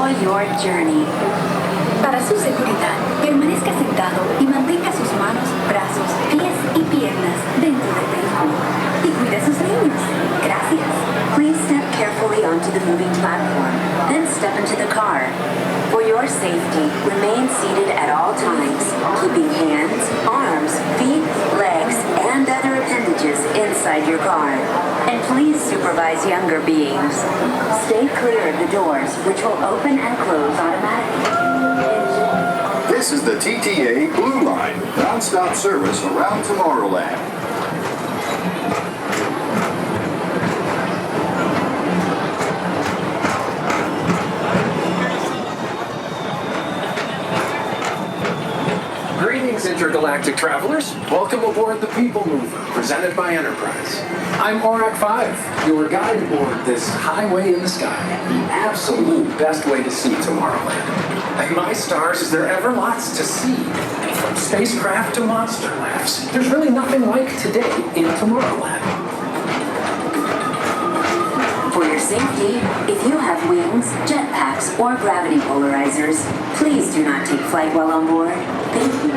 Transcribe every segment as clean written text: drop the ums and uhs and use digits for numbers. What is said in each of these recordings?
enjoy your journey. Para su seguridad, permanezca sentado y mantenga sus manos, brazos, pies y piernas dentro del vehículo. Y cuide a sus niños. Gracias. Please step carefully onto the moving platform, then step into the car. For your safety, remain seated at all times, keeping hands, arms, feet, legs, and other appendages inside your car. And please supervise younger beings. Stay clear of the doors, which will open and close automatically. This is the TTA Blue Line, non-stop service around Tomorrowland. Greetings, intergalactic travelers. Welcome aboard the PeopleMover, presented by Enterprise. I'm Aurak 5, your guide aboard this highway in the sky, the absolute best way to see Tomorrowland. And my stars, is there ever lots to see? From spacecraft to monster laughs, there's really nothing like today in Tomorrowland. For your safety, if you have wings, jetpacks, or gravity polarizers, please do not take flight while on board. Thank you.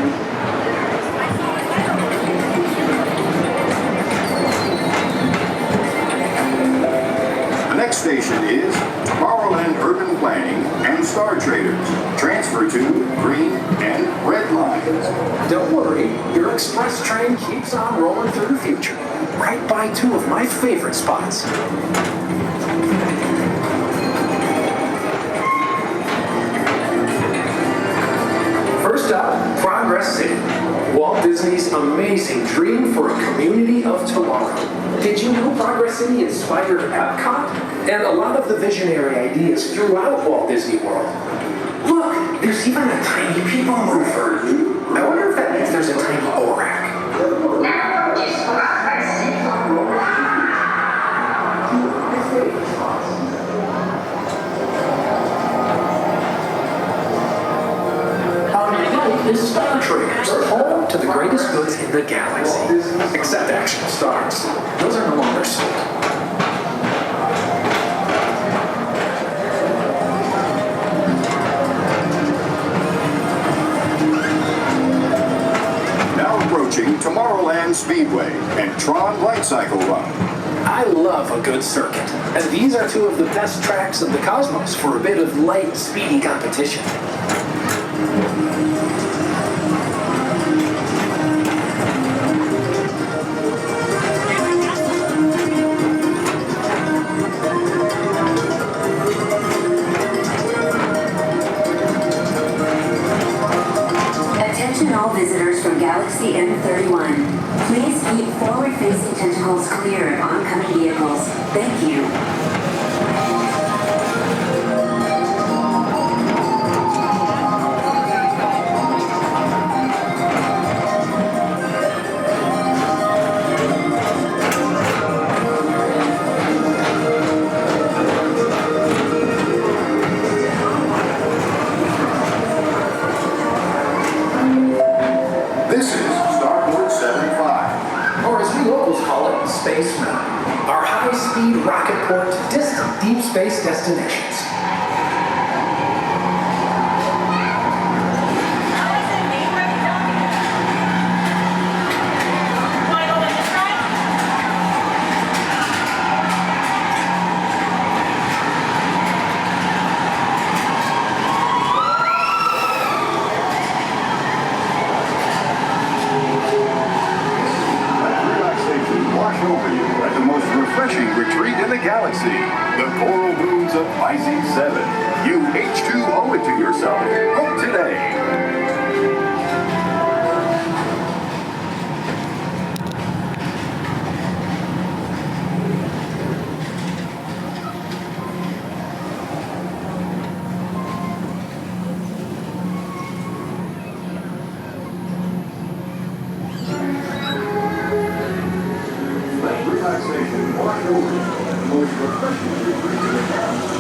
The next station is Tomorrowland Urban Planning and Star Traders. Transfer to green and red lines. Don't worry, your express train keeps on rolling through the future, right by two of my favorite spots. First up, Progress City, Walt Disney's amazing dream for a community of tomorrow. Did you know Progress City inspired Epcot? And a lot of the visionary ideas throughout Walt Disney World. Look, there's even a tiny PeopleMover. I wonder if that means there's a tiny Aurak. Is Star Traders, home to the greatest goods in the galaxy. Except actual stars. Those are no longer sold. Now approaching Tomorrowland Speedway and Tron Light Cycle Run. I love a good circuit, and these are two of the best tracks of the cosmos for a bit of light, speedy competition. Attention all visitors from Galaxy M31. Please keep forward-facing tentacles clear of oncoming vehicles. Thank you. This is Starboard 75. Or as we locals call it, Space Mountain. Our high-speed rocket port to distant deep space destinations. Refreshing retreat in the galaxy. The coral moons of Pisces 7. You H2O it to yourself. Book today. Relaxation, wash over the most refreshing retreat in the galaxy.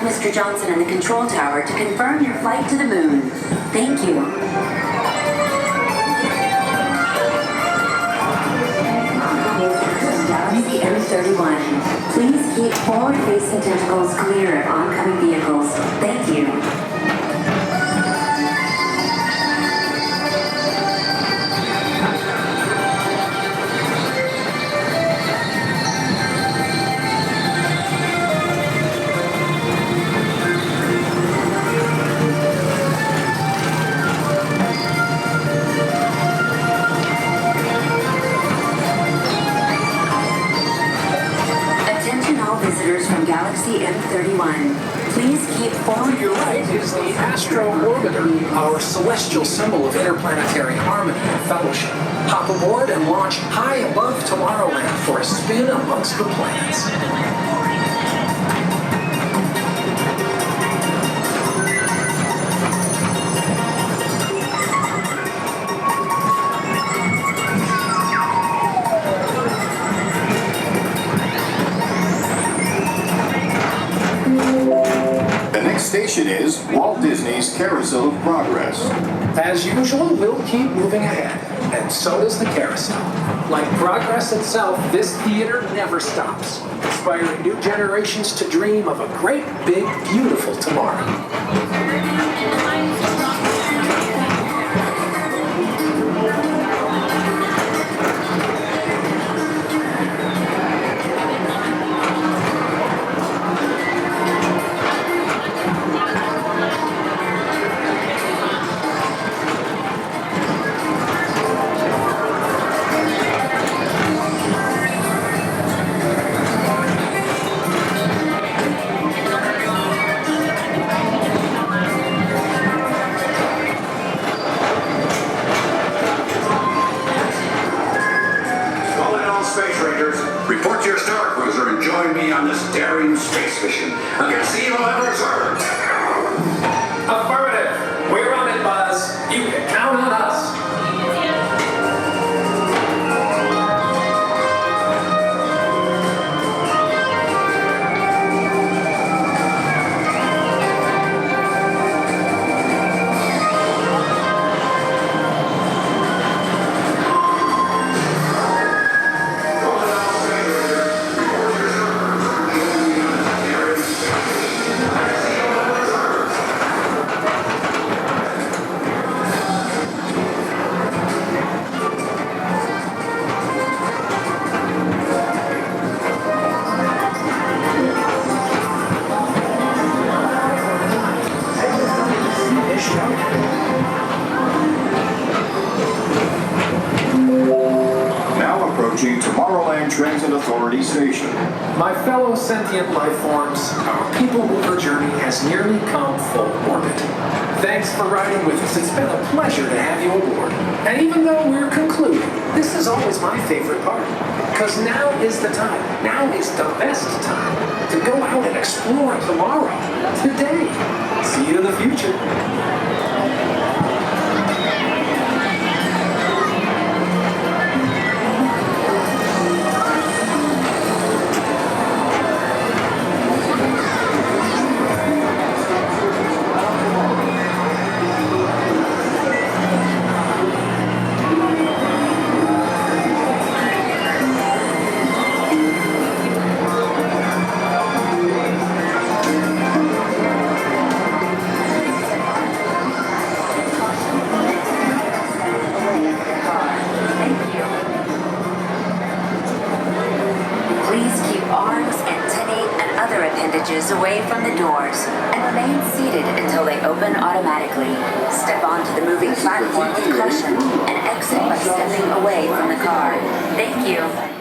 contact Mr. Johnson in the control tower to confirm your flight to the moon. Thank you. Galaxy M31. Please keep forward-facing tentacles clear of oncoming vehicles. Thank you. Visitors from Galaxy M31. Please keep forward. To your right is the Astro Orbiter, our celestial symbol of interplanetary harmony and fellowship. Hop aboard and launch high above Tomorrowland for a spin amongst the planets. Station is Walt Disney's Carousel of Progress. As usual, we'll keep moving ahead, and so does the carousel. Like progress itself, this theater never stops, inspiring new generations to dream of a great, big, beautiful tomorrow. Report to your Star Cruiser and join me on this daring space mission against the evil adversary. Affirmative. We're on it, Buzz. You can count on us. Tomorrowland Transit Authority Station. My fellow sentient life forms, our PeopleMover journey has nearly come full orbit. Thanks for riding with us. It's been a pleasure to have you aboard. And even though we're concluding, this is always my favorite part. Because now is the time, now is the best time to go out and explore tomorrow, today. See you in the future. Away from the doors and remain seated until they open automatically. Step onto the moving platform with caution and exit by stepping away from the car. Thank you.